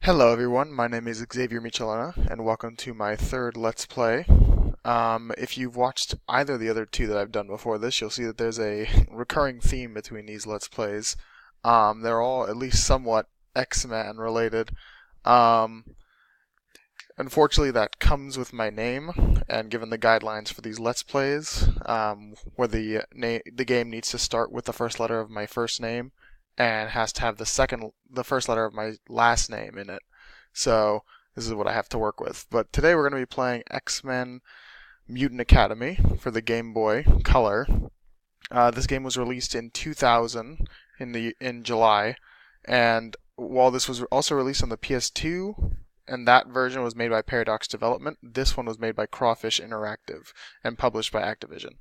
Hello everyone, my name is Xavier Michelena, and welcome to my third Let's Play. If you've watched either of the other two that I've done before this, you'll see that there's a recurring theme between these Let's Plays. They're all at least somewhat X-Men related. Um, Unfortunately, that comes with my name, and given the guidelines for these Let's Plays, where the game needs to start with the first letter of my first name, and has to have the first letter of my last name in it. So this is what I have to work with. But today we're going to be playing X-Men Mutant Academy for the Game Boy Color. This game was released in 2000 in July, and while this was also released on the PS2, and that version was made by Paradox Development, this one was made by Crawfish Interactive and published by Activision.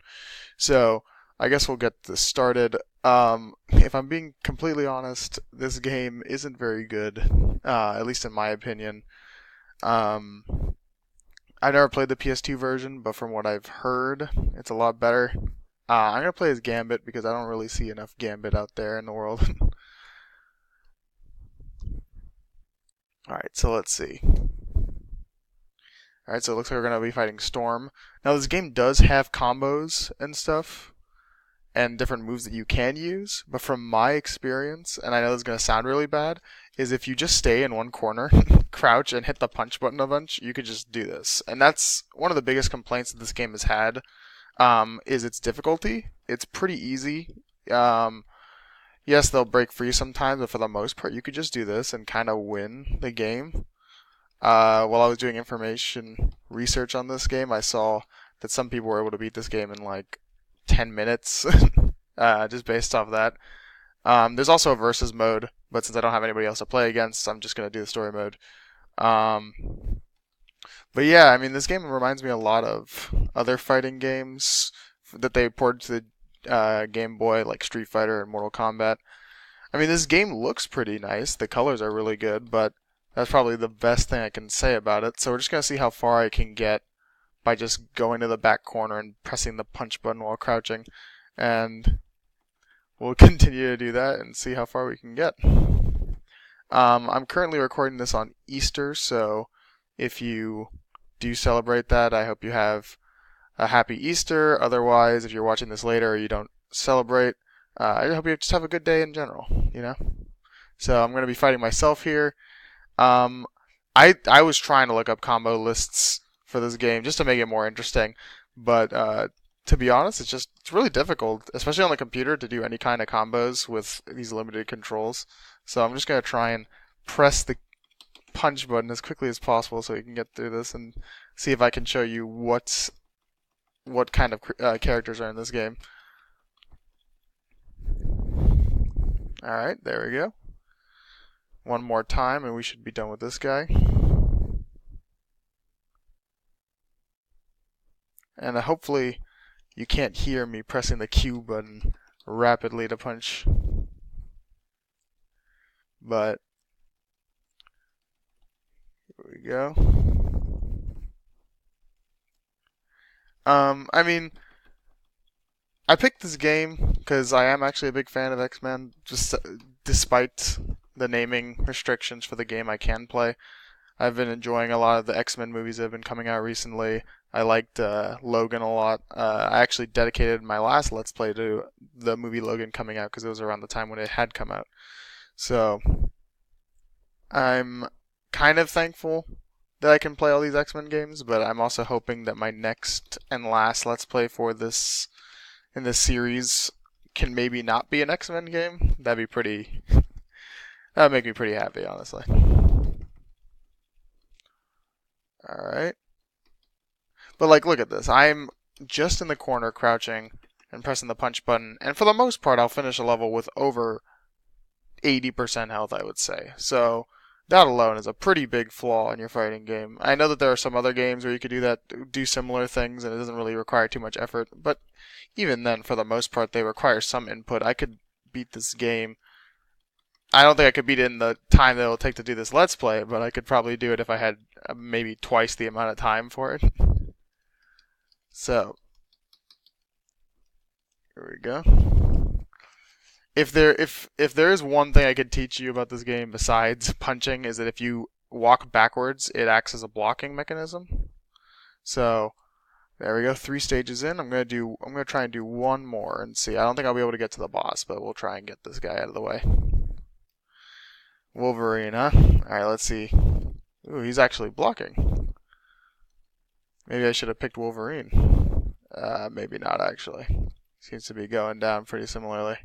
So I guess we'll get this started. If I'm being completely honest, this game isn't very good, at least in my opinion. Um, I've never played the PS2 version, but from what I've heard, it's a lot better. I'm gonna play as Gambit because I don't really see enough Gambit out there in the world. Alright, so let's see. Alright, so it looks like we're gonna be fighting Storm. Now this game does have combos and stuff, and different moves that you can use, but from my experience, and I know this is going to sound really bad, is if you just stay in one corner, crouch, and hit the punch button a bunch, you could just do this. And that's one of the biggest complaints that this game has had, is its difficulty. It's pretty easy. Yes, they'll break free sometimes, but for the most part, you could just do this and kind of win the game. While I was doing information research on this game, I saw that some people were able to beat this game in like 10 minutes, just based off that. There's also a versus mode, but since I don't have anybody else to play against, I'm just going to do the story mode. Um, but yeah, I mean, this game reminds me a lot of other fighting games that they ported to the Game Boy, like Street Fighter and Mortal Kombat. I mean, this game looks pretty nice. The colors are really good, but that's probably the best thing I can say about it. So we're just going to see how far I can get by just going to the back corner and pressing the punch button while crouching. And we'll continue to do that and see how far we can get. I'm currently recording this on Easter, so if you do celebrate that, I hope you have a happy Easter. Otherwise, if you're watching this later or you don't celebrate, I hope you just have a good day in general, you know? So I'm going to be fighting myself here. Um, I was trying to look up combo lists for this game just to make it more interesting, but to be honest, it's really difficult, especially on the computer, to do any kind of combos with these limited controls. So I'm just gonna try and press the punch button as quickly as possible so we can get through this and see if I can show you what kind of characters are in this game. All right, there we go. One more time, and we should be done with this guy. And hopefully you can't hear me pressing the Q button rapidly to punch. But here we go. I mean, I picked this game because I am actually a big fan of X-Men, just despite the naming restrictions for the game I can play. I've been enjoying a lot of the X-Men movies that have been coming out recently. I liked Logan a lot. I actually dedicated my last Let's Play to the movie Logan coming out because it was around the time when it had come out. So I'm kind of thankful that I can play all these X-Men games, but I'm also hoping that my next and last Let's Play for this in this series can maybe not be an X-Men game. That'd make me pretty happy, honestly. Alright. But like, look at this. I'm just in the corner crouching and pressing the punch button, and for the most part I'll finish a level with over 80% health, I would say. So that alone is a pretty big flaw in your fighting game. I know that there are some other games where you could do similar things, and it doesn't really require too much effort, but even then, for the most part, they require some input. I could beat this game. I don't think I could beat it in the time that it'll take to do this Let's Play, but I could probably do it if I had maybe twice the amount of time for it. So, here we go. if there is one thing I could teach you about this game besides punching, is that if you walk backwards, it acts as a blocking mechanism. So there we go, 3 stages in. I'm gonna try and do one more and see. I don't think I'll be able to get to the boss, but we'll try and get this guy out of the way. Wolverine, huh? Alright, let's see. Ooh, he's actually blocking. Maybe I should have picked Wolverine. Maybe not actually. Seems to be going down pretty similarly.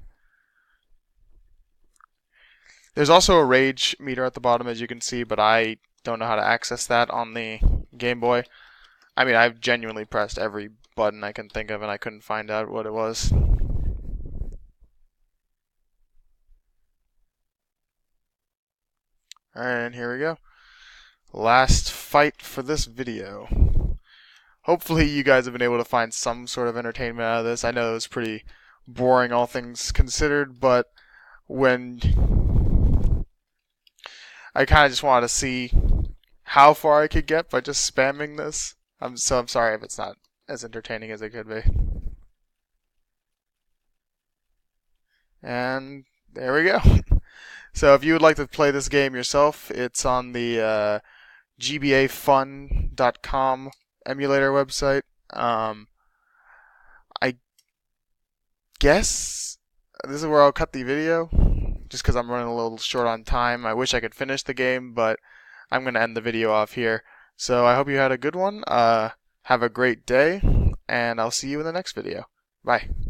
There's also a rage meter at the bottom, as you can see, but I don't know how to access that on the Game Boy. I mean, I've genuinely pressed every button I can think of, and I couldn't find out what it was. Alright, and here we go. Last fight for this video. Hopefully you guys have been able to find some sort of entertainment out of this. I know it was pretty boring, all things considered, but when I kind of just wanted to see how far I could get by just spamming this. I'm sorry if it's not as entertaining as it could be. And there we go. So if you would like to play this game yourself, it's on the gbafun.com emulator website. I guess this is where I'll cut the video, just because I'm running a little short on time. I wish I could finish the game, but I'm going to end the video off here. So I hope you had a good one. Have a great day, and I'll see you in the next video. Bye.